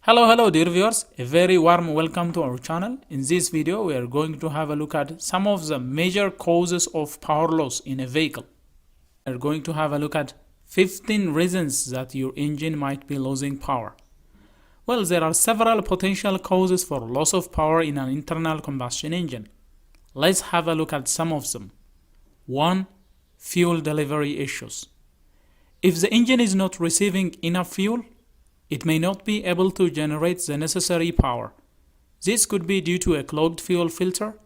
Hello dear viewers, a very warm welcome to our channel. In this video we are going to have a look at some of the major causes of power loss in a vehicle. We are going to have a look at 15 reasons that your engine might be losing power. Well, there are several potential causes for loss of power in an internal combustion engine. Let's have a look at some of them. 1. Fuel delivery issues. If the engine is not receiving enough fuel, it may not be able to generate the necessary power. This could be due to a clogged fuel filter,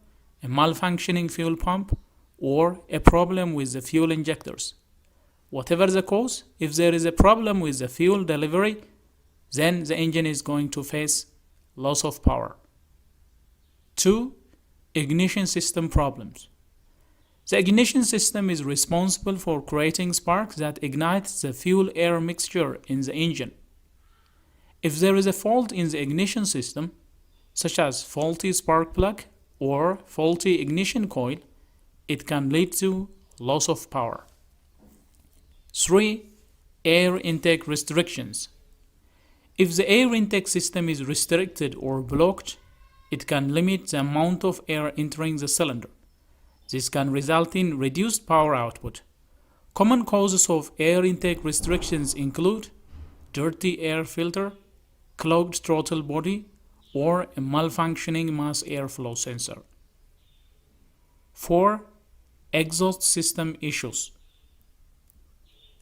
a malfunctioning fuel pump, or a problem with the fuel injectors. Whatever the cause, if there is a problem with the fuel delivery, then the engine is going to face loss of power. 2. Ignition system problems. The ignition system is responsible for creating sparks that ignite the fuel-air mixture in the engine. If there is a fault in the ignition system, such as faulty spark plug or faulty ignition coil, it can lead to loss of power. 3. Air intake restrictions. If the air intake system is restricted or blocked, it can limit the amount of air entering the cylinder. This can result in reduced power output. Common causes of air intake restrictions include dirty air filter, clogged throttle body, or a malfunctioning mass airflow sensor. 4. Exhaust system issues.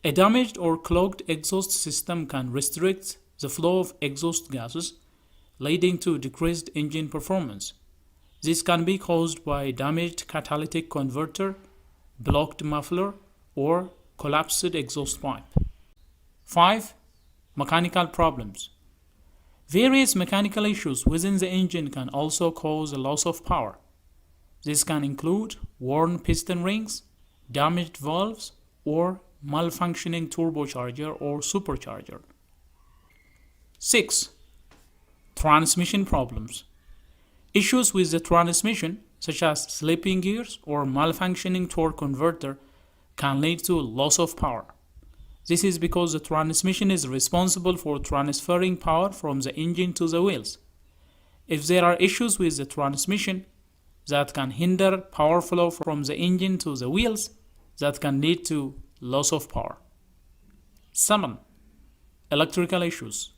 A damaged or clogged exhaust system can restrict the flow of exhaust gases, leading to decreased engine performance. This can be caused by damaged catalytic converter, blocked muffler, or collapsed exhaust pipe. 5. Mechanical problems. Various mechanical issues within the engine can also cause a loss of power. This can include worn piston rings, damaged valves, or malfunctioning turbocharger or supercharger. 6. Transmission problems. Issues with the transmission, such as slipping gears or malfunctioning torque converter, can lead to loss of power. This is because the transmission is responsible for transferring power from the engine to the wheels. If there are issues with the transmission that can hinder power flow from the engine to the wheels, that can lead to loss of power. 7. Electrical issues.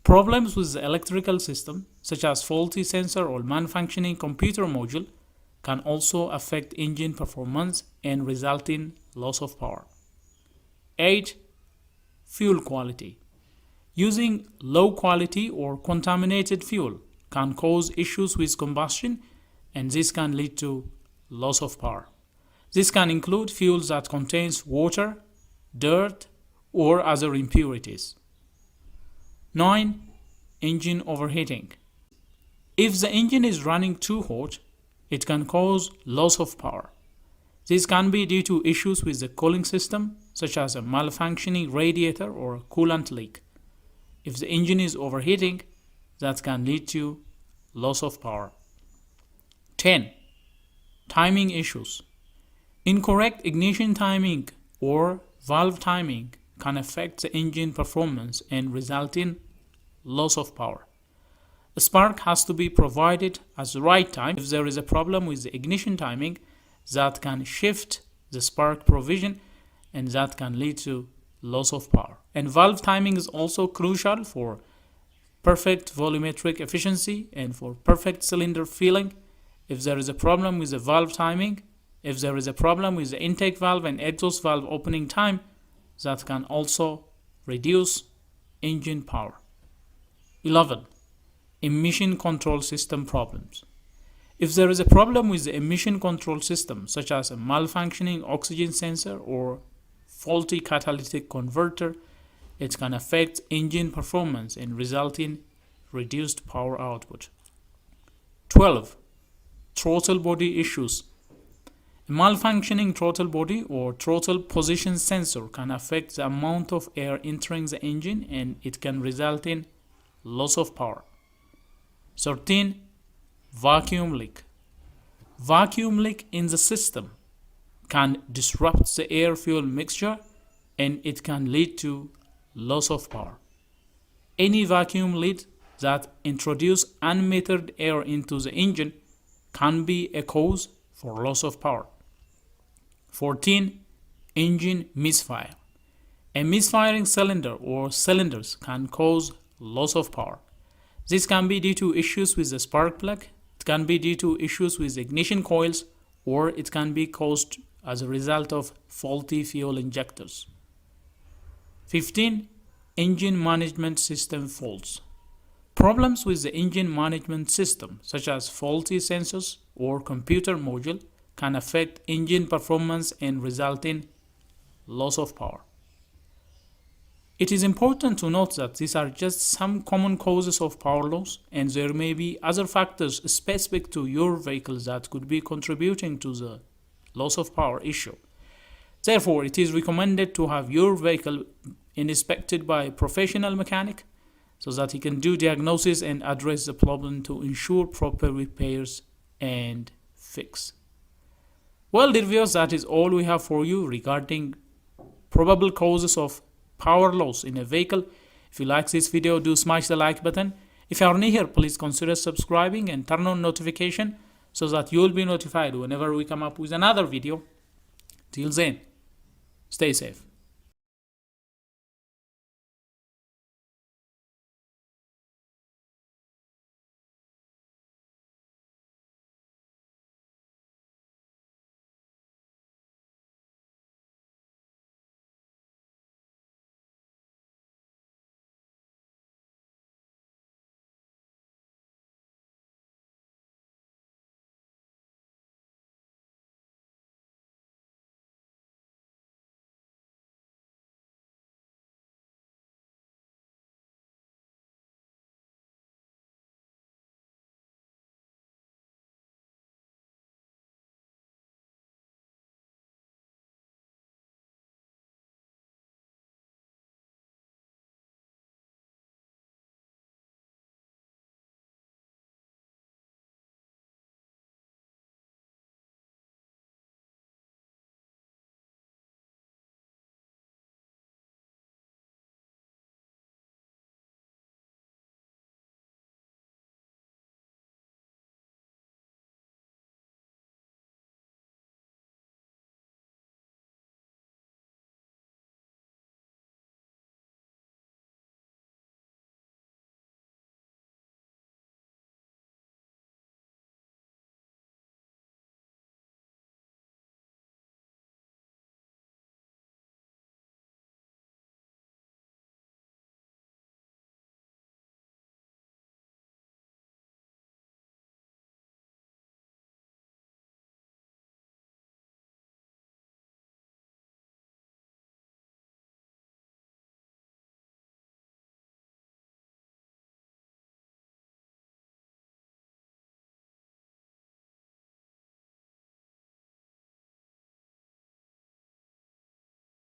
Problems with the electrical system, such as faulty sensor or malfunctioning computer module, can also affect engine performance and result in loss of power. 8. Fuel quality. Using low quality or contaminated fuel can cause issues with combustion, and this can lead to loss of power. This can include fuels that contains water, dirt, or other impurities. 9. Engine overheating. If the engine is running too hot, it can cause loss of power. This can be due to issues with the cooling system, such as a malfunctioning radiator or a coolant leak. If the engine is overheating, that can lead to loss of power. 10. Timing issues. Incorrect ignition timing or valve timing can affect the engine performance and result in loss of power. A spark has to be provided at the right time. If there is a problem with the ignition timing, that can shift the spark provision, and that can lead to loss of power. And valve timing is also crucial for perfect volumetric efficiency and for perfect cylinder filling. If there is a problem with the valve timing, if there is a problem with the intake valve and exhaust valve opening time, that can also reduce engine power. 11. Emission control system problems. If there is a problem with the emission control system, such as a malfunctioning oxygen sensor or faulty catalytic converter, it can affect engine performance and result in reduced power output. 12. Throttle body issues. A malfunctioning throttle body or throttle position sensor can affect the amount of air entering the engine, and it can result in loss of power. 13. Vacuum leak. Vacuum leak in the system can disrupt the air-fuel mixture, and it can lead to loss of power. Any vacuum leak that introduce unmetered air into the engine can be a cause for loss of power. 14. Engine misfire. A misfiring cylinder or cylinders can cause loss of power. This can be due to issues with the spark plug, it can be due to issues with ignition coils, or it can be caused as a result of faulty fuel injectors. 15. Engine management system faults. Problems with the engine management system, such as faulty sensors or computer module, can affect engine performance and result in loss of power. It is important to note that these are just some common causes of power loss, and there may be other factors specific to your vehicle that could be contributing to the loss of power issue. Therefore, it is recommended to have your vehicle inspected by a professional mechanic so that he can do diagnosis and address the problem to ensure proper repairs and fix. Well, dear viewers, that is all we have for you regarding probable causes of power loss in a vehicle. If you like this video, do smash the like button. If you are new here, please consider subscribing and turn on notification so that you will be notified whenever we come up with another video. Till then, stay safe.